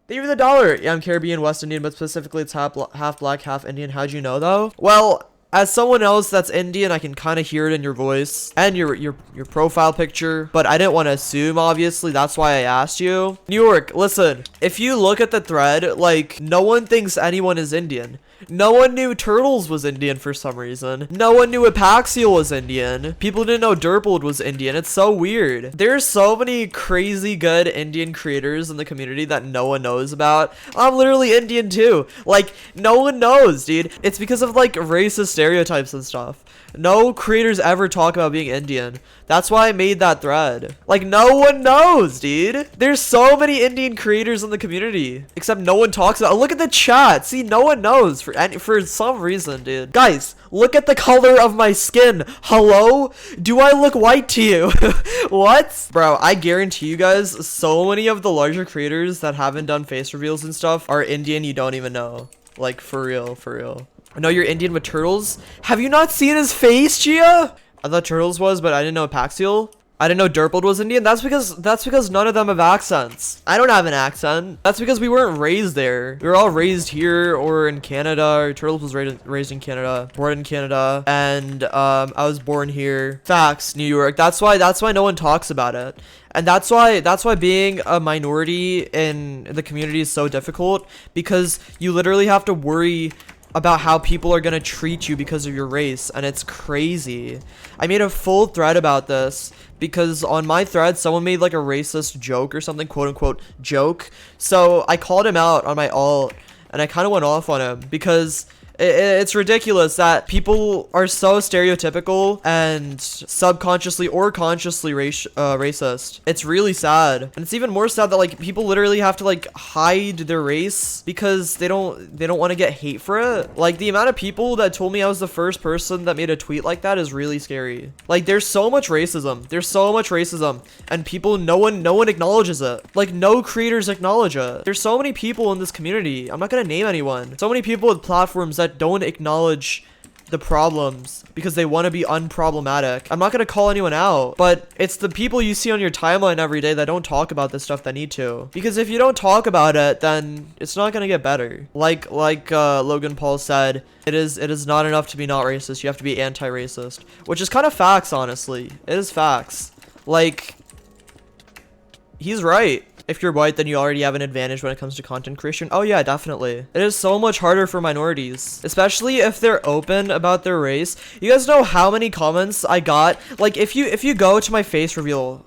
Thank you for the dollar. Yeah, I'm Caribbean, West Indian, but specifically it's half black, half Indian. How'd you know though? Well, as someone else that's Indian, I can kind of hear it in your voice and your profile picture, but I didn't want to assume, obviously. That's why I asked you. New York, listen, if you look at the thread, like, no one thinks anyone is Indian. No one knew Turtles was Indian for some reason. No one knew Apaxial was Indian. People didn't know Derpold was Indian. It's so weird. There's so many crazy good Indian creators in the community that no one knows about. I'm literally Indian too. Like, no one knows, dude. It's because of like racist stereotypes and stuff. No creators ever talk about being Indian. That's why I made that thread. Like, no one knows, dude. There's so many Indian creators in the community, except no one talks about. Look at the chat. See, no one knows for some reason, dude. Guys, look at the color of my skin. Hello? Do I look white to you? What? Bro, I guarantee you guys, so many of the larger creators that haven't done face reveals and stuff are Indian you don't even know. Like, for real, for real. I know you're Indian with Turtles. Have you not seen his face, Gia? I thought Turtles was, but I didn't know Apaxial. I didn't know Derpold was Indian. That's because none of them have accents. I don't have an accent. That's because we weren't raised there. We were all raised here or in Canada. Or Turtles was raised in Canada, born in Canada, and I was born here. Facts, New York. That's why no one talks about it. And that's why being a minority in the community is so difficult, because you literally have to worry about how people are gonna treat you because of your race, and it's crazy. I made a full thread about this because on my thread someone made like a racist joke or something, quote unquote joke, so I called him out on my alt and I kind of went off on him because it's ridiculous that people are so stereotypical and subconsciously or consciously racist. It's really sad. And it's even more sad that like people literally have to like hide their race because they don't want to get hate for it. Like, the amount of people that told me I was the first person that made a tweet like that is really scary. Like, there's so much racism. There's so much racism, and people, no one acknowledges it. Like, no creators acknowledge it. There's so many people in this community. I'm not gonna name anyone. So many people with platforms that don't acknowledge the problems because they want to be unproblematic. I'm not going to call anyone out, but it's the people you see on your timeline every day that don't talk about this stuff that need to. Because if you don't talk about it, then it's not going to get better. Like Logan Paul said, it is not enough to be not racist. You have to be anti-racist, which is kind of facts, honestly. It is facts. Like, he's right. If you're white, then you already have an advantage when it comes to content creation. Oh yeah, definitely. It is so much harder for minorities, especially if they're open about their race. You guys know how many comments I got? Like, if you go to my face reveal,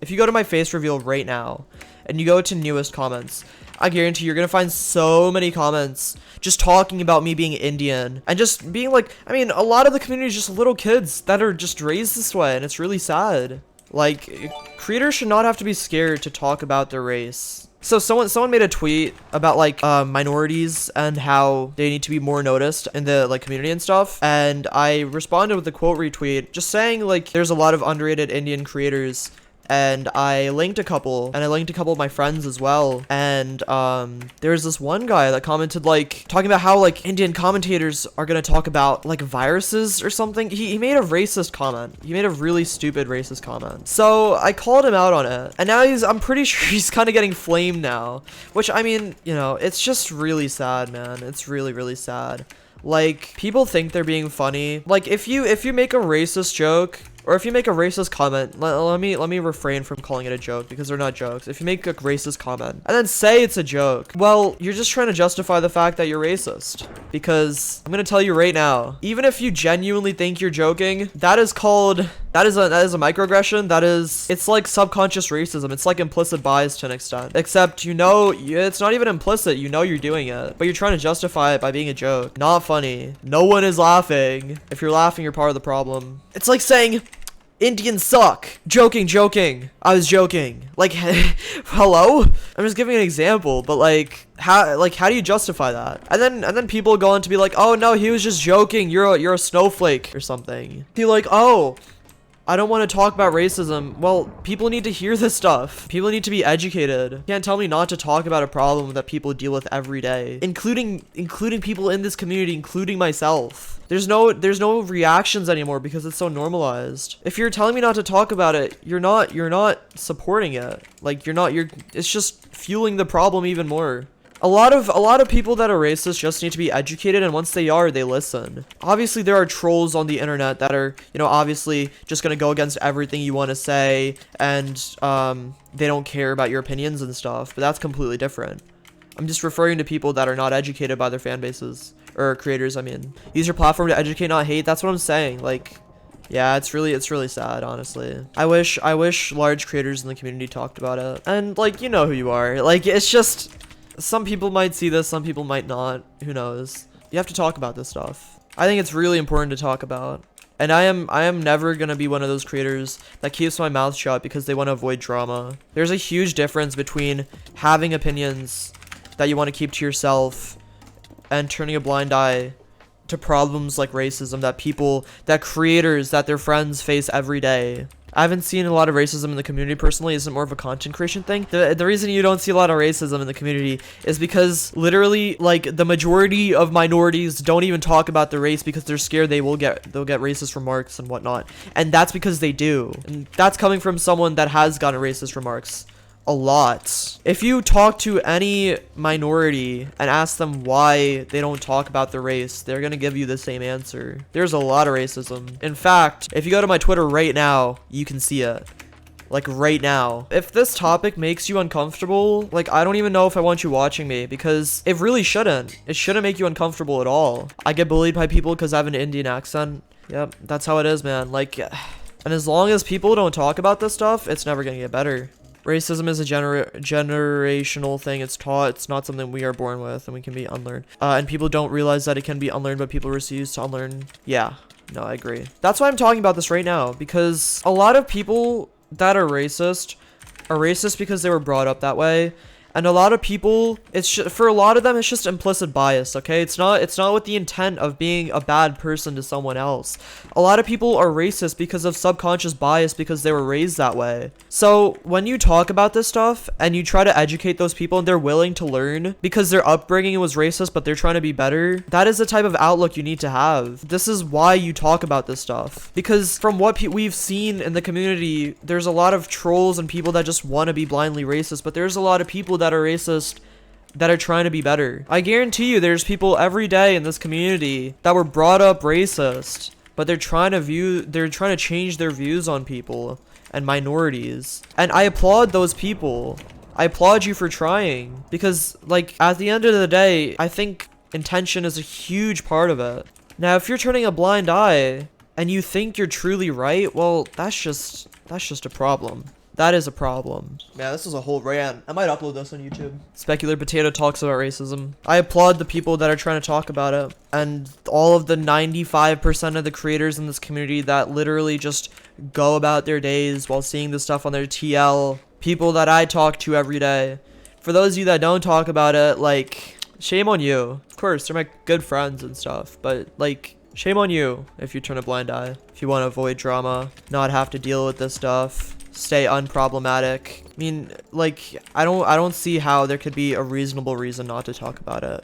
if you go to my face reveal right now, and you go to newest comments, I guarantee you're gonna find so many comments just talking about me being Indian and just being like, I mean, a lot of the community is just little kids that are just raised this way, and it's really sad. Like, creators should not have to be scared to talk about their race. So someone made a tweet about like minorities and how they need to be more noticed in the like community and stuff, and I responded with a quote retweet just saying like there's a lot of underrated Indian creators, and I linked a couple, and I linked a couple of my friends as well. And there's this one guy that commented like talking about how like Indian commentators are gonna talk about like viruses or something. He made a racist comment. He made a really stupid racist comment. So I called him out on it, and now I'm pretty sure he's kind of getting flamed now, which, I mean, you know, it's just really sad, man. It's really, really sad. Like, people think they're being funny. Like, if you make a racist joke, or if you make a racist comment, let me refrain from calling it a joke because they're not jokes. If you make a racist comment and then say it's a joke, well, you're just trying to justify the fact that you're racist. Because I'm gonna tell you right now, even if you genuinely think you're joking, that is a microaggression. It's like subconscious racism. It's like implicit bias to an extent. Except, you know, it's not even implicit. You know you're doing it, but you're trying to justify it by being a joke. Not funny. No one is laughing. If you're laughing, you're part of the problem. It's like saying Indians suck. Joking. I was joking. Like, hello? I'm just giving an example, but like how do you justify that? And then people go on to be like, oh no, he was just joking. You're a snowflake or something. Be like, oh, I don't want to talk about racism. Well, people need to hear this stuff. People need to be educated. You can't tell me not to talk about a problem that people deal with every day, including people in this community, including myself. There's no reactions anymore because it's so normalized. If you're telling me not to talk about it, you're not supporting it. Like it's just fueling the problem even more. A lot of people that are racist just need to be educated, and once they are, they listen. Obviously, there are trolls on the internet that are, obviously just gonna go against everything you want to say, and they don't care about your opinions and stuff, but that's completely different. I'm just referring to people that are not educated by their fan bases, or creators, I mean. Use your platform to educate, not hate. That's what I'm saying. Like, yeah, it's really sad, honestly. I wish large creators in the community talked about it. And, like, you know who you are. Like, it's just... Some people might see this, some people might not. Who knows? You have to talk about this stuff. I think it's really important to talk about. And I am never gonna be one of those creators that keeps my mouth shut because they want to avoid drama. There's a huge difference between having opinions that you want to keep to yourself and turning a blind eye to problems like racism that creators, that their friends face every day. I haven't seen a lot of racism in the community personally. It's more of a content creation thing. The reason you don't see a lot of racism in the community is because literally, like, the majority of minorities don't even talk about their race because they're scared they'll get racist remarks and whatnot. And that's because they do. And that's coming from someone that has gotten racist remarks a lot. If you talk to any minority and ask them why they don't talk about their race, they're gonna give you the same answer. There's a lot of racism. In fact, if you go to my Twitter right now, you can see it. Like, right now. If this topic makes you uncomfortable, like, I don't even know if I want you watching me, because it really shouldn't. It shouldn't make you uncomfortable at all. I get bullied by people because I have an Indian accent. Yep, that's how it is, man. Like, and as long as people don't talk about this stuff, it's never gonna get better. Racism is a generational thing. It's taught. It's not something we are born with, and we can be unlearned. And people don't realize that it can be unlearned, but people refuse to unlearn. Yeah, no, I agree. That's why I'm talking about this right now, because a lot of people that are racist because they were brought up that way. And a lot of people, for a lot of them, it's just implicit bias, okay? It's not with the intent of being a bad person to someone else. A lot of people are racist because of subconscious bias because they were raised that way. So when you talk about this stuff and you try to educate those people and they're willing to learn because their upbringing was racist but they're trying to be better, that is the type of outlook you need to have. This is why you talk about this stuff. Because from what we've seen in the community, there's a lot of trolls and people that just want to be blindly racist, but there's a lot of people that are racist that are trying to be better. I guarantee you there's people every day in this community that were brought up racist, but they're trying to change their views on people and minorities. And I applaud those people. I applaud you for trying, because, like, at the end of the day, I think intention is a huge part of it. Now, if you're turning a blind eye and you think you're truly right, well, that's just a problem. That is a problem. Man, this is a whole rant. I might upload this on YouTube. Specularpotato talks about racism. I applaud the people that are trying to talk about it. And all of the 95% of the creators in this community that literally just go about their days while seeing this stuff on their TL. People that I talk to every day. For those of you that don't talk about it, like, shame on you. Of course, they're my good friends and stuff. But, like, shame on you if you turn a blind eye. If you want to avoid drama, not have to deal with this stuff. Stay unproblematic. I mean, like, I don't see how there could be a reasonable reason not to talk about it.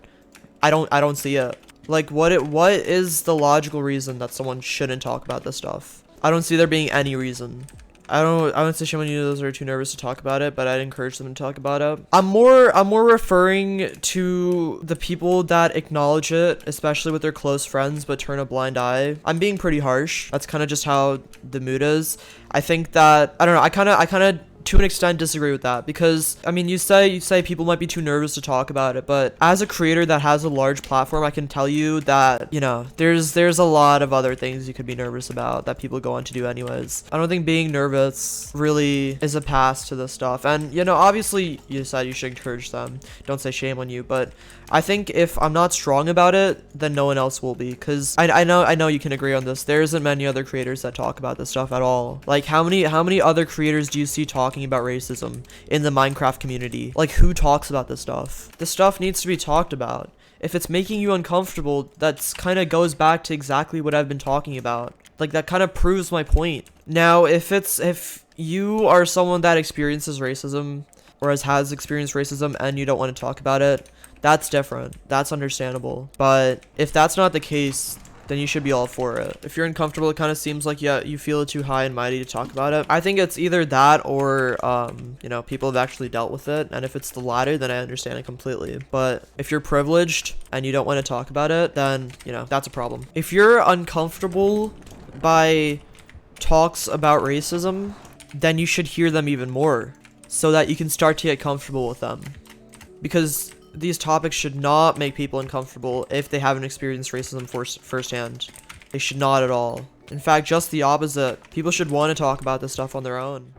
I don't see it. Like, what is the logical reason that someone shouldn't talk about this stuff? I don't see there being any reason. I don't say shame on you those are too nervous to talk about it, but I'd encourage them to talk about it. I'm more referring to the people that acknowledge it, especially with their close friends, but turn a blind eye. I'm being pretty harsh. That's kind of just how the mood is. I think that, I don't know, I kind of to an extent disagree with that, because I mean, you say people might be too nervous to talk about it, but as a creator that has a large platform, I can tell you that, you know, there's a lot of other things you could be nervous about that people go on to do anyways. I don't think being nervous really is a pass to this stuff. And, you know, obviously you said you should encourage them, don't say shame on you, but I think if I'm not strong about it, then no one else will be, because I know you can agree on this. There isn't many other creators that talk about this stuff at all. Like, how many other creators do you see talking about racism in the Minecraft community? Like, who talks about this stuff? This stuff needs to be talked about. If it's making you uncomfortable, that's kind of goes back to exactly what I've been talking about. Like, that kind of proves my point. Now, if you are someone that experiences racism, or has experienced racism, and you don't want to talk about it, that's different. That's understandable. But if that's not the case, then you should be all for it. If you're uncomfortable, it kind of seems like, yeah, you feel it too high and mighty to talk about it. I think it's either that or, you know, people have actually dealt with it. And if it's the latter, then I understand it completely. But if you're privileged and you don't want to talk about it, then, you know, that's a problem. If you're uncomfortable by talks about racism, then you should hear them even more so that you can start to get comfortable with them. Because these topics should not make people uncomfortable if they haven't experienced racism firsthand. They should not at all. In fact, just the opposite. People should want to talk about this stuff on their own.